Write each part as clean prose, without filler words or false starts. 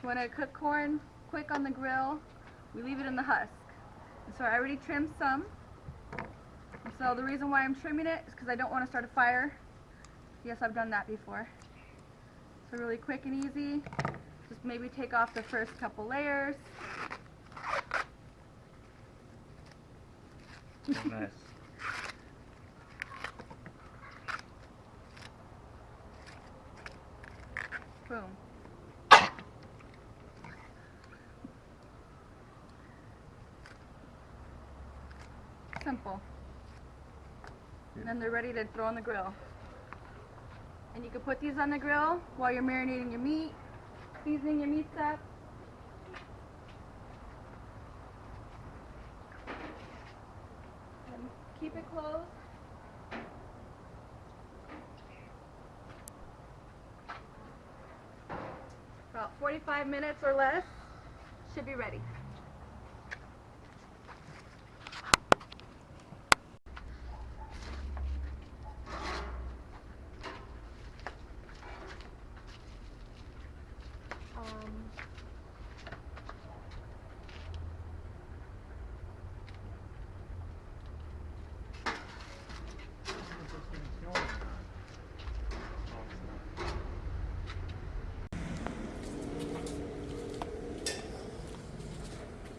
When I cook corn quick on the grill, we leave it in the husk. And so I already trimmed some. And so the reason why I'm trimming it is because I don't want to start a fire. Yes, I've done that before. So really quick and easy. Just maybe take off the first couple layers. Oh, nice. Boom. Simple. And then they're ready to throw on the grill. And you can put these on the grill while you're marinating your meat, seasoning your meats up. And keep it closed. About 45 minutes or less, should be ready.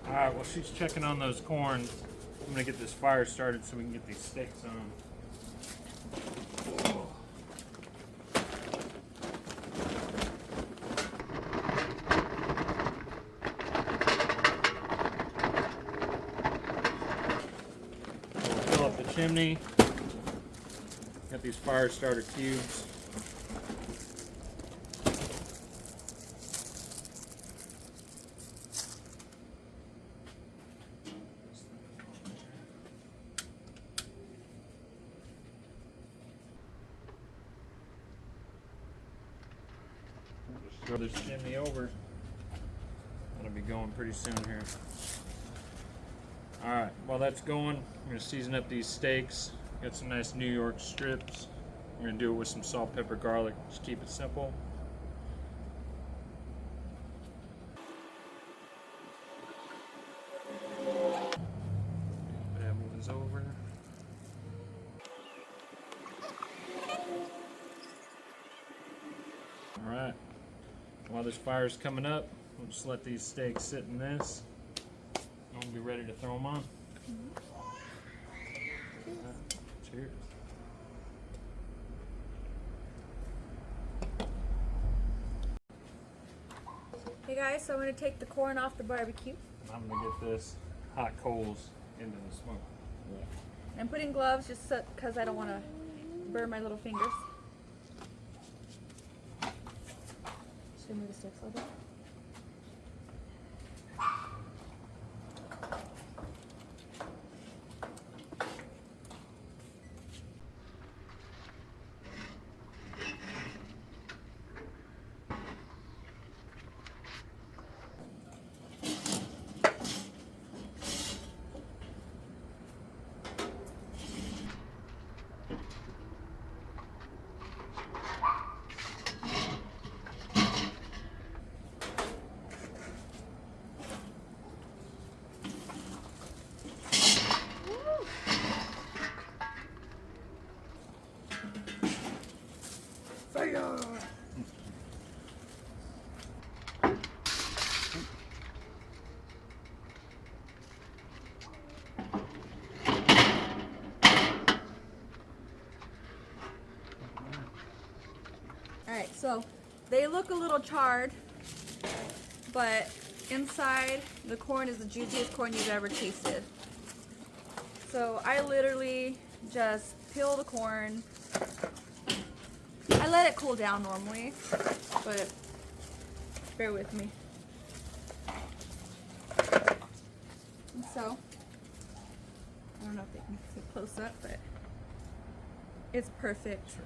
Alright, while she's checking on those corns, I'm gonna get this fire started so we can get these steaks on. We'll fill up the chimney. Got these fire starter cubes. Throw this chimney over. That'll be going pretty soon here. Alright, while that's going, I'm going to season up these steaks. Got some nice New York strips. I'm going to do it with some salt, pepper, garlic. Just keep it simple. That one's over. Alright. While this fire's coming up, we'll just let these steaks sit in this. And we'll be ready to throw them on. Cheers. Hey guys, so I'm going to take the corn off the barbecue. I'm going to get this hot coals into the smoke. Yeah. I'm putting gloves just because I don't want to burn my little fingers. Should I move the sticks a little bit? Fire! Alright, so they look a little charred, but inside the corn is the juiciest corn you've ever tasted. So I literally just peel the corn. I let it cool down normally, but bear with me. And so, I don't know if they can see close up, but it's perfect.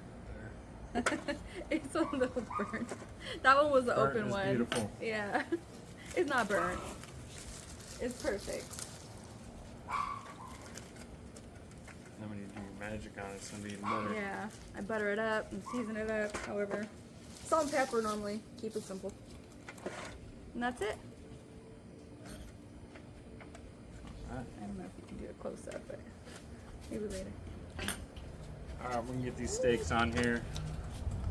It's a little burnt. That one was the Burnt open is one. beautiful. Yeah, it's not burnt. It's perfect. Then when you do your magic on it, it's going to be even better. Yeah, I butter it up and season it up. However, salt and pepper normally. Keep it simple. And that's it. Alright. I don't know if you can do a close up, but maybe later. Alright, we can get these steaks on here.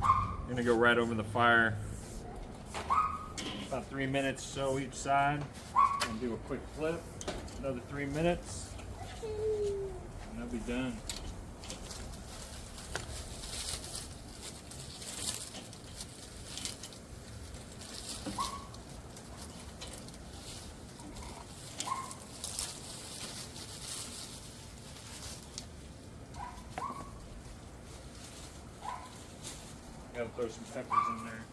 I'm gonna go right over the fire. About 3 minutes so each side. And do a quick flip. Another 3 minutes. And they'll be done. Gotta throw some peppers in there.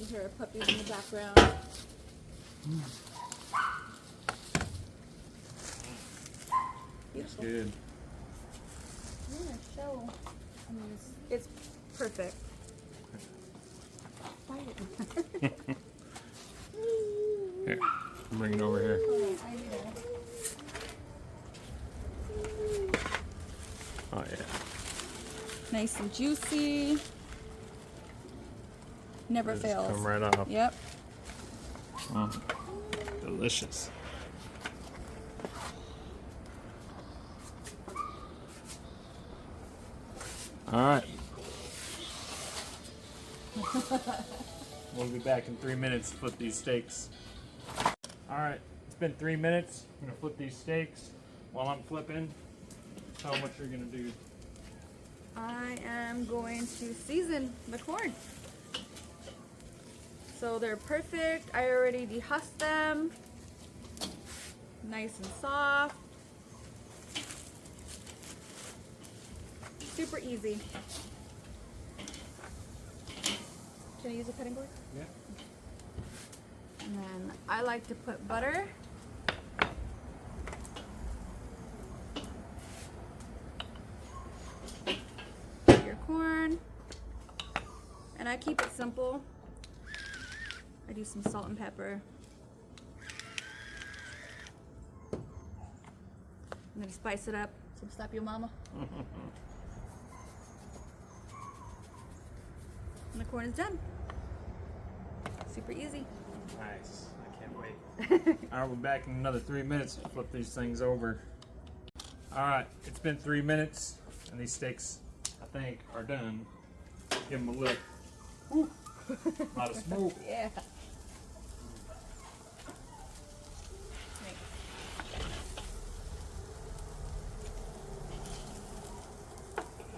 You hear our puppies in the background. Looks good. Yeah, show. I mean, it's perfect. Here, bring it over here. Oh yeah. Nice and juicy. Never Just fails. come right off. Yep. Delicious. All right. We'll be back in 3 minutes to flip these steaks. All right, it's been 3 minutes. I'm gonna flip these steaks. While I'm flipping, tell them what you're gonna do. I am going to season the corn. So they're perfect. I already dehusked them. Nice and soft. Super easy. Can I use a cutting board? Yeah. And then I like to put butter. Your corn. And I keep it simple. I do some salt and pepper. I'm gonna spice it up. So stop your mama. And the corn is done. Super easy. Nice. I can't wait. All right, we're back in another 3 minutes to flip these things over. All right, it's been 3 minutes, and these steaks, I think, are done. Give them a look. Woo. A lot of smoke. Yeah.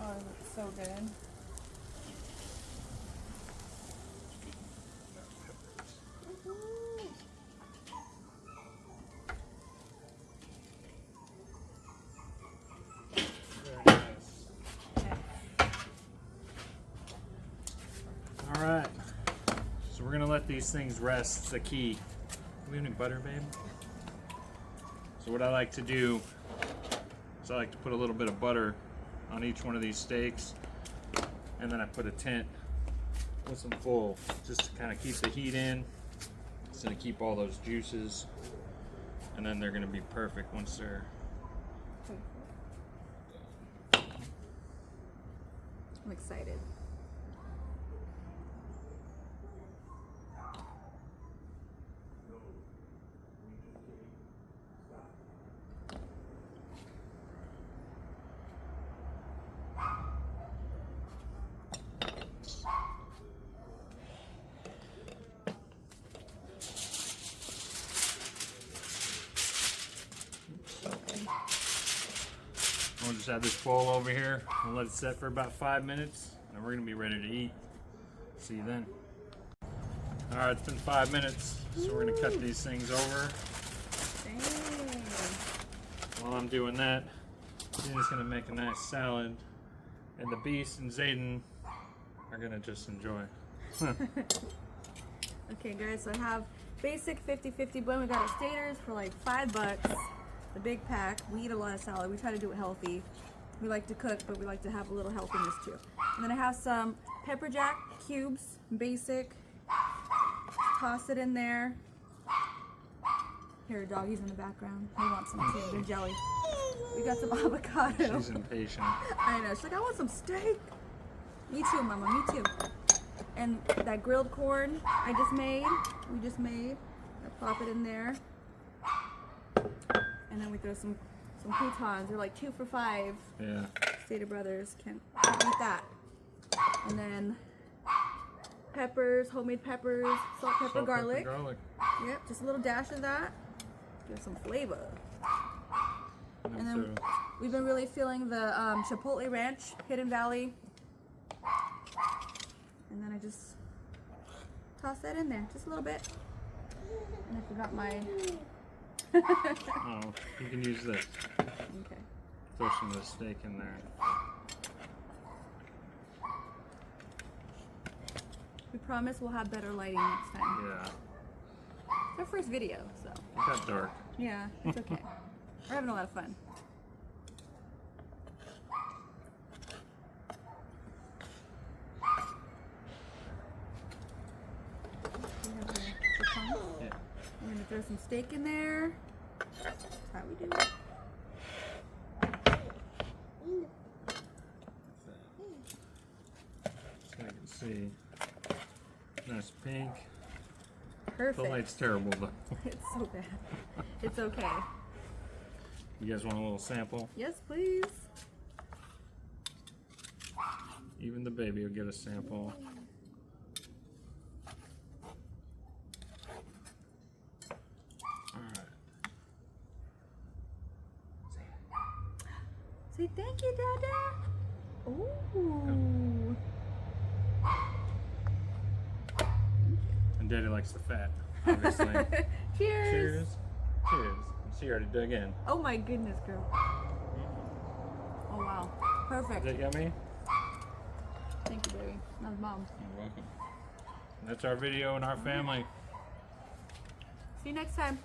Oh, it looks so good. Very nice. All right, so we're gonna let these things rest. It's the key. Do we have any butter, babe? So what I like to do is I like to put a little bit of butter on each one of these steaks, and then I put a tent with some full, just to kind of keep the heat in. It's gonna keep all those juices, and then they're gonna be perfect once they're. I'm excited. We'll just have this bowl over here. We'll let it set for about 5 minutes, and we're gonna be ready to eat. See you then. All right, it's been 5 minutes, so we're gonna cut these things over. Dang. While I'm doing that, Zena's gonna make a nice salad, and the Beast and Zayden are gonna just enjoy. Okay guys, so I have basic 50-50 blend. We got at Staters for like $5. The big pack. We eat a lot of salad. We try to do it healthy. We like to cook, but we like to have a little health in this too. And then I have some pepper jack cubes, basic. Toss it in there. Here, doggy's in the background. He wants some too. They're jelly. We got some avocado. She's impatient. I know. She's like, I want some steak. Me too, Mama. Me too. And that grilled corn we just made. I pop it in there. And then we throw some croutons. They're like 2 for $5. Yeah. Stater Brothers can't beat that. And then peppers, homemade peppers, salt, pepper, garlic. Yep, just a little dash of that. Give some flavor. And then we've been really feeling the Chipotle Ranch, Hidden Valley. And then I just toss that in there, just a little bit. And I forgot my... Oh, you can use this. Okay. Throw some of the steak in there. We promise we'll have better lighting next time. Yeah. It's our first video, so. It got dark. Yeah, it's okay. We're having a lot of fun. We have the chicken. Yeah. We're gonna throw some steak in there. That's how we do it. So you can see. Nice pink. Perfect. The light's terrible though. It's so bad. It's okay. You guys want a little sample? Yes, please. Even the baby will get a sample. Alright. Say thank you, Dada. Ooh. And Daddy likes the fat, obviously. Cheers. Cheers. Cheers. She already dug in. Oh my goodness, girl. Oh wow. Perfect. Is that yummy? Thank you, baby. That was Mom. You're welcome. And that's our video and our family. See you next time.